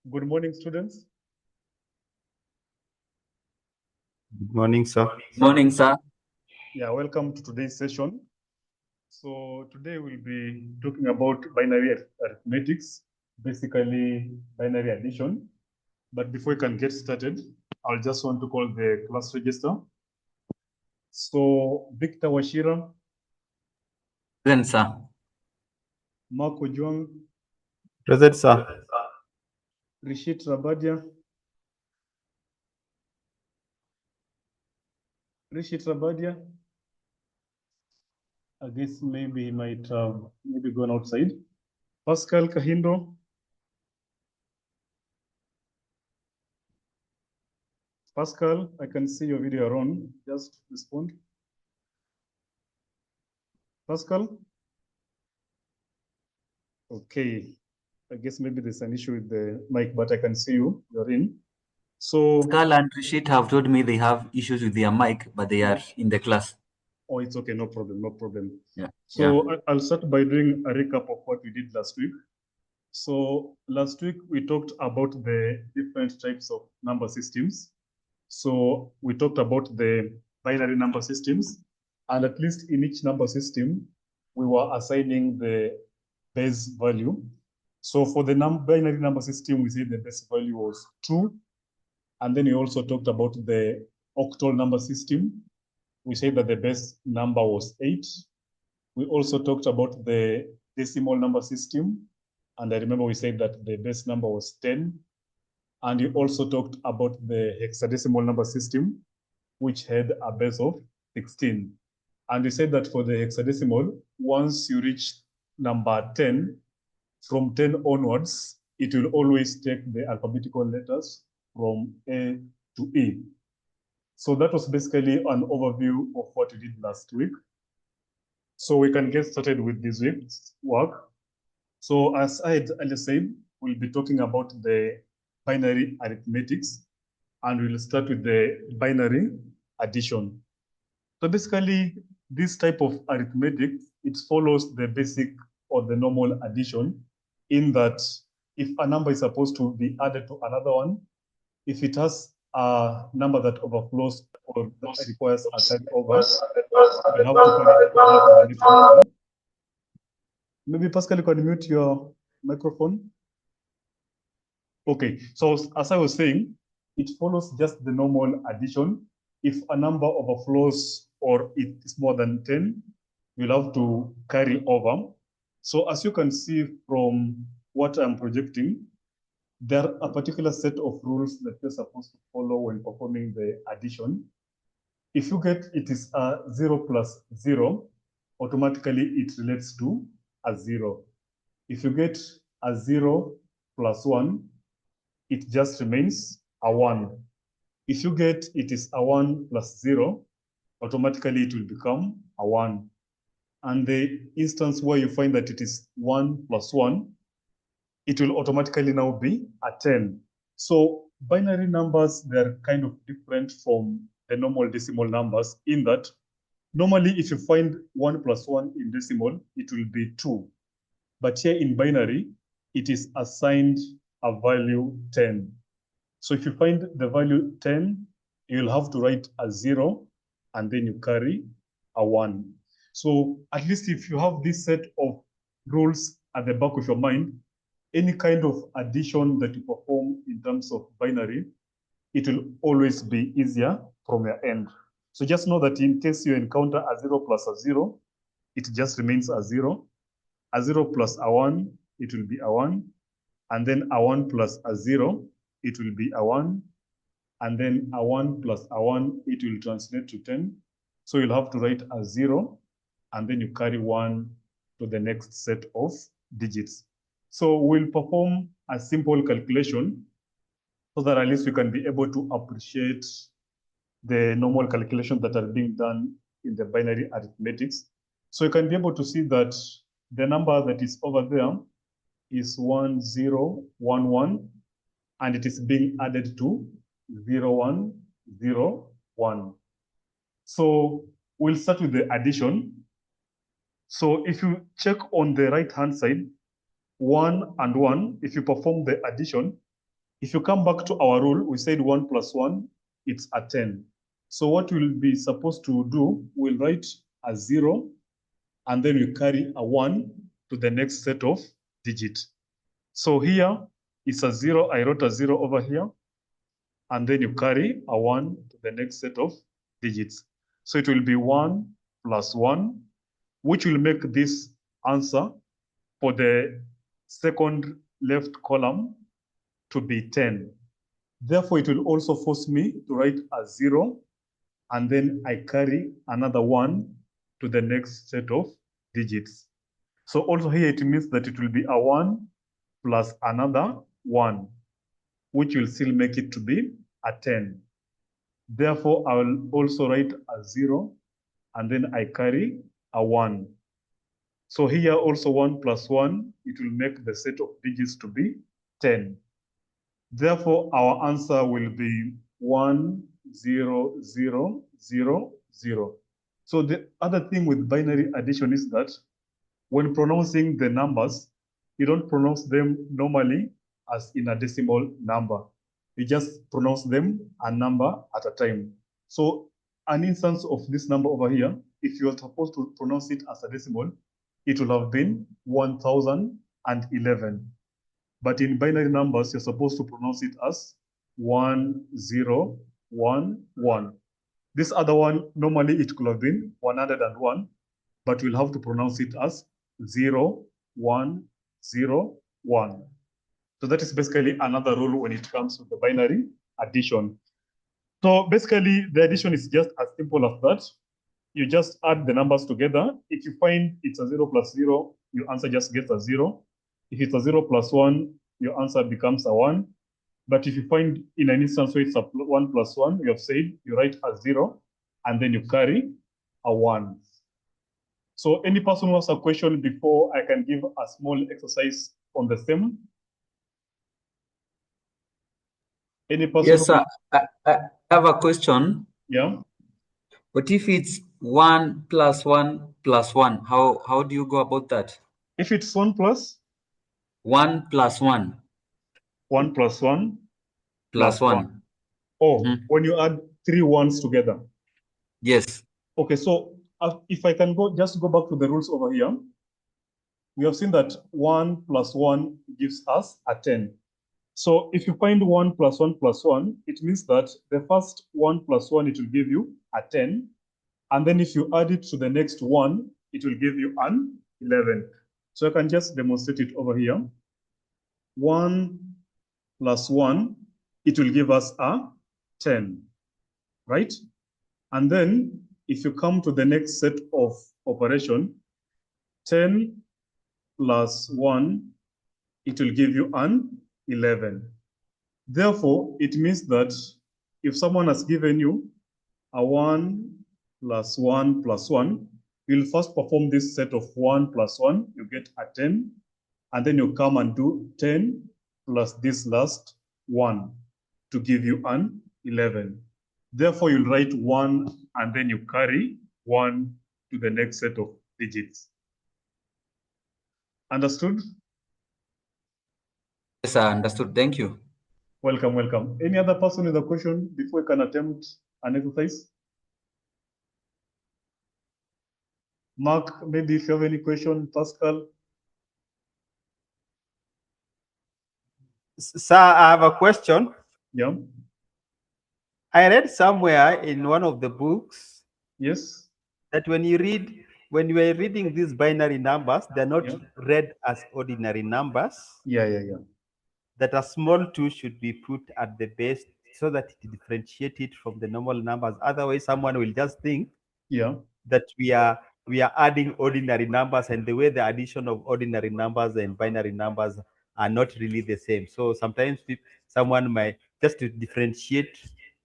Good morning, students. Good morning, sir. Morning, sir. Yeah, welcome to today's session. So today we'll be talking about binary arithmetics, basically binary addition. But before we can get started, I'll just want to call the class register. So Victor Washira, Present, sir. Marco Juang, Present, sir. Rishit Rabadia, I guess maybe he might have maybe gone outside. Pascal Kahindo, Pascal, I can see your video are on. Just respond. Pascal? Okay. I guess maybe there's an issue with the mic, but I can see you. You're in. So, Pascal and Rishit have told me they have issues with their mic, but they are in the class. oh, it's okay. No problem. No problem. Yeah. So I'll start by doing a recap of what we did last week. So last week we talked about the different types of number systems. So we talked about the binary number systems, and at least in each number system, we were assigning the base value. So for the binary number system, we said the base value was 2. And then we also talked about the octal number system. We said that the base number was 8. We also talked about the decimal number system. And I remember we said that the base number was 10. And we also talked about the hexadecimal number system, which had a base of 16. And we said that for the hexadecimal, once you reach number 10, from 10 onwards, it will always take the alphabetical letters from A to E. So that was basically an overview of what we did last week. So we can get started with this week's work. So as I had said, we'll be talking about the binary arithmetics, and we'll start with the binary addition. So basically, this type of arithmetic, it follows the basic or the normal addition, in that if a number is supposed to be added to another one, if it has a number that overflows or that requires a carryover, you have to carry it over to the next one. Maybe Pascal, you can mute your microphone. Okay, so as I was saying, it follows just the normal addition. If a number overflows or it is more than 10, you'll have to carry over. So as you can see from what I'm projecting, there are a particular set of rules that you're supposed to follow when performing the addition. If you get it is a 0 plus 0, automatically it relates to a 0. If you get a 0 plus 1, it just remains a 1. If you get it is a 1 plus 0, automatically it will become a 1. And the instance where you find that it is 1 plus 1, it will automatically now be a 10. So binary numbers, they're kind of different from the normal decimal numbers in that normally if you find 1 plus 1 in decimal, it will be 2. But here in binary, it is assigned a value 10. So if you find the value 10, you'll have to write a 0 and then you carry a 1. So at least if you have this set of rules at the back of your mind, any kind of addition that you perform in terms of binary, it will always be easier from your end. So just know that in case you encounter a 0 plus a 0, it just remains a 0. A 0 plus a 1, it will be a 1. And then a 1 plus a 0, it will be a 1. And then a 1 plus a 1, it will translate to 10. So you'll have to write a 0, and then you carry 1 to the next set of digits. So we'll perform a simple calculation so that at least we can be able to appreciate the normal calculations that are being done in the binary arithmetics. So you can be able to see that the number that is over there is 1011, and it is being added to 0101. So we'll start with the addition. So if you check on the right-hand side, 1 and 1, if you perform the addition, If you come back to our rule, we said 1 plus 1, it's a 10. So what we'll be supposed to do, we'll write a 0, and then we carry a 1 to the next set of digits. So here it's a 0. I wrote a 0 over here, and then you carry a 1 to the next set of digits. So it will be 1 plus 1, which will make this answer for the second left column to be 10. Therefore, it will also force me to write a 0, and then I carry another 1 to the next set of digits. So also here it means that it will be a 1 plus another 1, which will still make it to be a 10. Therefore, I will also write a 0, and then I carry a 1. So here also 1 plus 1, it will make the set of digits to be 10. Therefore, our answer will be 1, 0, 0, 0, 0. So the other thing with binary addition is that when pronouncing the numbers, you don't pronounce them normally as in a decimal number. You just pronounce them a number at a time. So an instance of this number over here, if you're supposed to pronounce it as a decimal, it will have been 1011. But in binary numbers, you're supposed to pronounce it as 1011. This other one, normally it could have been 101, but we'll have to pronounce it as 0101. So that is basically another rule when it comes to the binary addition. So basically, the addition is just as simple as that. You just add the numbers together. If you find it's a 0 plus 0, your answer just gets a 0. If it's a 0 plus 1, your answer becomes a 1. But if you find in an instance where it's a 1 plus 1, you have said you write a 0, and then you carry a 1. So any person who has a question before I can give a small exercise on the same? Any person? Yes, sir. I have a question. Yeah. What if it's 1 plus 1 plus 1? How do you go about that? If it's 1 plus? 1 plus 1. 1 plus 1 Plus 1. Oh, when you add 3 ones together. Yes. Okay, so if I can just go back to the rules over here, we have seen that 1 plus 1 gives us a 10. So if you find 1 plus 1 plus 1, it means that the first 1 plus 1, it will give you a 10. And then if you add it to the next one, it will give you an 11. So I can just demonstrate it over here. 1 plus 1, it will give us a 10, right? And then if you come to the next set of operation, 10 plus 1, it will give you an 11. Therefore, it means that if someone has given you a 1 plus 1 plus 1, you'll first perform this set of 1 plus 1, you get a 10, and then you come and do 10 plus this last 1 to give you an 11. Therefore, you'll write 1 and then you carry 1 to the next set of digits. Understood? Yes, I understood. Thank you. Welcome, welcome. Any other person with a question before we can attempt an exercise? Mark, maybe if you have any question, Pascal. Sir, I have a question. Yeah. I read somewhere in one of the books. Yes. That when you are reading these binary numbers, they're not read as ordinary numbers. Yeah. That a small 2 should be put at the base so that it differentiates it from the normal numbers. Otherwise, someone will just think that we are adding ordinary numbers, and the way the addition of ordinary numbers and binary numbers are not really the same. So sometimes someone might, just to differentiate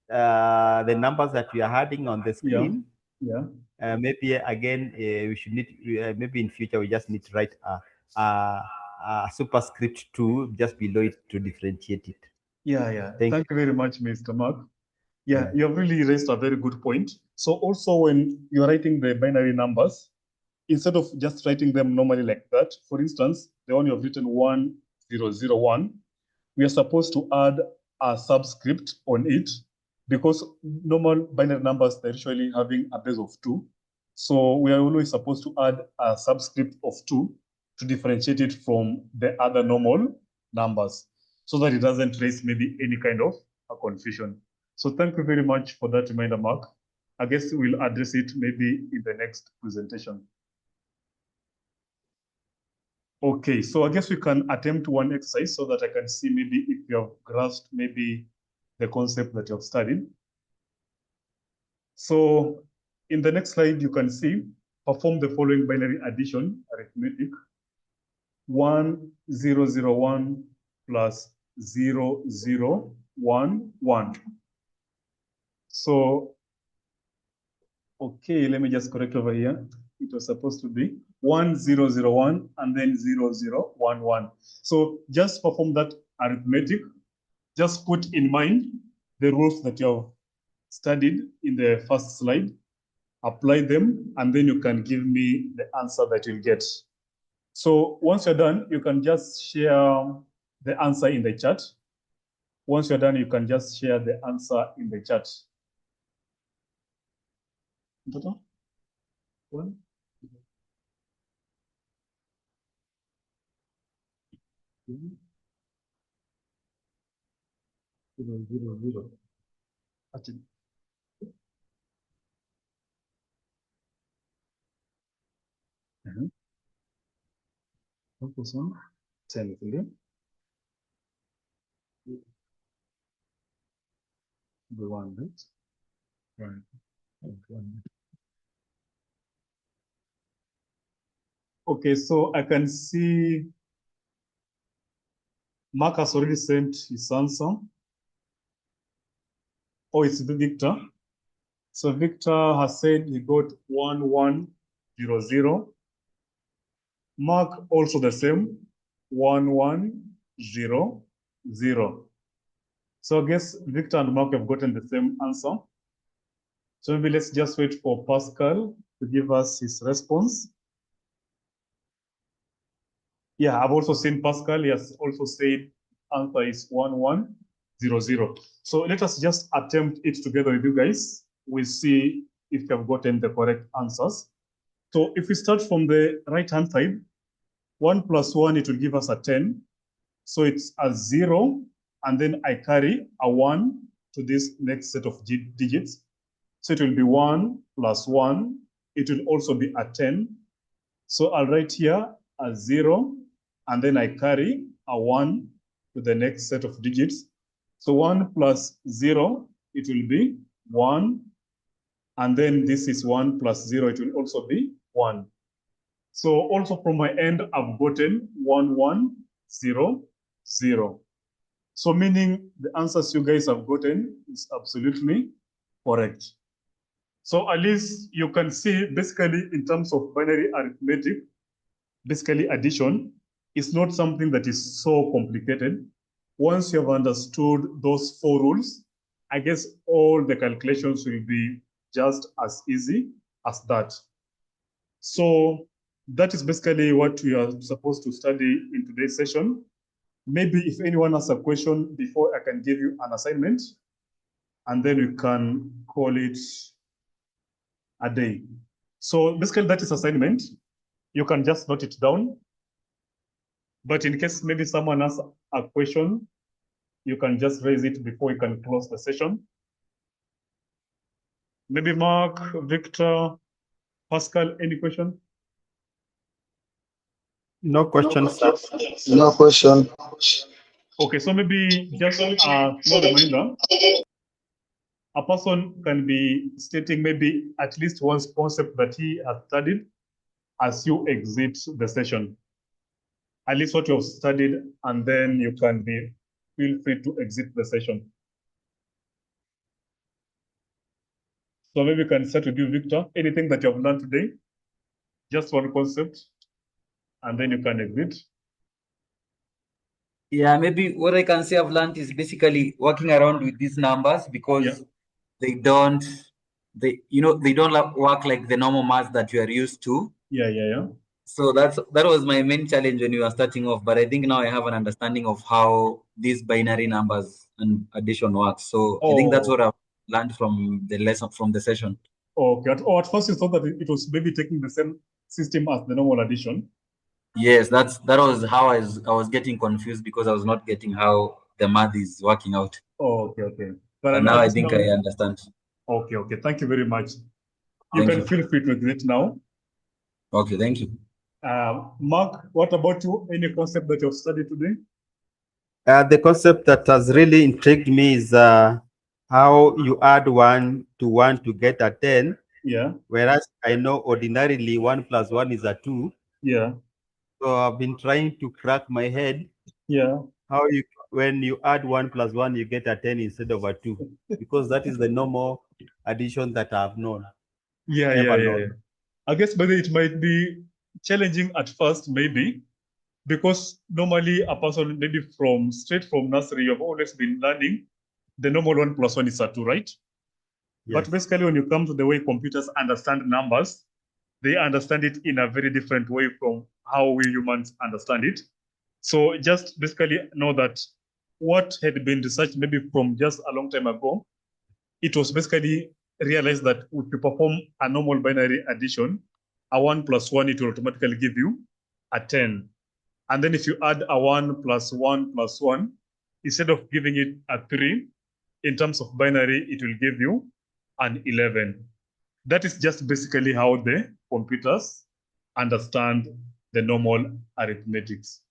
the numbers that we are adding on the screen. Maybe again, we should need, maybe in future we just need to write a superscript 2 just below it to differentiate it. Yeah. Thank you very much, Mr. Mark. Yeah, you have really raised a very good point. So also when you're writing the binary numbers, instead of just writing them normally like that, for instance, the one you have written 1001, we are supposed to add a subscript on it, because normal binary numbers, they're usually having a base of 2. So we are always supposed to add a subscript of 2 to differentiate it from the other normal numbers, so that it doesn't raise maybe any kind of a confusion. So thank you very much for that reminder, Mark. I guess we'll address it maybe in the next presentation. Okay, so I guess we can attempt one exercise so that I can see maybe if you have grasped maybe the concept that you have studied. So in the next slide, you can see, perform the following binary addition arithmetic. 1001 plus 0011. So, okay, let me just correct over here. It was supposed to be 1001 and then 0011. So just perform that arithmetic. Just put in mind the rules that you have studied in the first slide, apply them, and then you can give me the answer that you'll get. So once you're done, you can just share the answer in the chat. Once you're done, you can just share the answer in the chat. One. Zero. Focus on 10 million. The one bit. Right. Okay, so I can see Mark has already sent his answer. Oh, it's Victor. So Victor has said he got 1100. Mark also the same, 1100. So I guess Victor and Mark have gotten the same answer. So maybe let's just wait for Pascal to give us his response. Yeah, I've also seen Pascal. He has also said answer is 1100. So let us just attempt it together with you guys. We'll see if you have gotten the correct answers. So if we start from the right-hand side, 1 plus 1, it will give us a 10. So it's a 0, and then I carry a 1 to this next set of digits. So it will be 1 plus 1. It will also be a 10. So I'll write here a 0, and then I carry a 1 to the next set of digits. So 1 plus 0, it will be 1. And then this is 1 plus 0, it will also be 1. So also from my end, I've gotten 1100. So meaning the answers you guys have gotten is absolutely correct. So at least you can see basically in terms of binary arithmetic, basically addition is not something that is so complicated. Once you have understood those 4 rules, I guess all the calculations will be just as easy as that. So that is basically what we are supposed to study in today's session. Maybe if anyone has a question before I can give you an assignment, and then we can call it a day. So basically that is assignment. You can just note it down. But in case maybe someone has a question, you can just raise it before you can close the session. Maybe Mark, Victor, Pascal, any question? No questions, sir. No question. Okay, so maybe just a small reminder. A person can be stating maybe at least one concept that he has studied as you exit the session. At least what you have studied, and then you can feel free to exit the session. So maybe we can start with you, Victor. Anything that you have learned today, just one concept, and then you can exit. Yeah, maybe what I can say I've learned is basically working around with these numbers, because they don't work like the normal math that you are used to. Yeah. So that was my main challenge when we were starting off. But I think now I have an understanding of how these binary numbers and addition works. So I think that's what I've learned from the lesson, from the session. Okay. At first you thought that it was maybe taking the same system as the normal addition. Yes, that was how I was getting confused, because I was not getting how the math is working out. Okay. But now I think I understand. Okay. Thank you very much. You can feel free to exit now. Okay, thank you. Mark, what about you? Any concept that you've studied today? The concept that has really intrigued me is how you add 1 to 1 to get a 10. Yeah. Whereas I know ordinarily 1 plus 1 is a 2. Yeah. So I've been trying to crack my head. Yeah. How when you add 1 plus 1, you get a 10 instead of a 2, because that is the normal addition that I've known. Yeah. I guess maybe it might be challenging at first, maybe, because normally a person maybe straight from nursery, you've always been learning the normal 1 plus 1 is a 2, right? Yes. But basically, when you come to the way computers understand numbers, they understand it in a very different way from how we humans understand it. So just basically know that what had been researched maybe from just a long time ago, it was basically realized that if you perform a normal binary addition, a 1 plus 1, it will automatically give you a 10. And then if you add a 1 plus 1 plus 1, instead of giving it a 3, in terms of binary, it will give you an 11. That is just basically how the computers understand the normal arithmetics.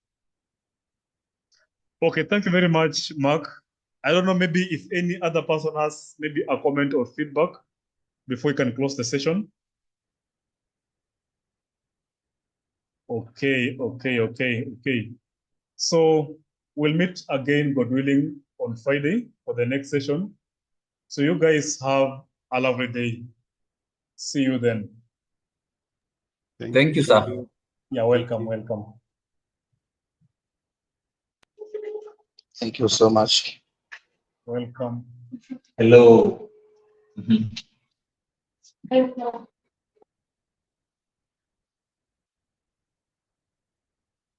Okay, thank you very much, Mark. I don't know, maybe if any other person has maybe a comment or feedback before we can close the session. Okay. So we'll meet again, God willing, on Friday for the next session. So you guys have a lovely day. See you then. Thank you, sir. Yeah, welcome. Thank you so much. Welcome. Hello.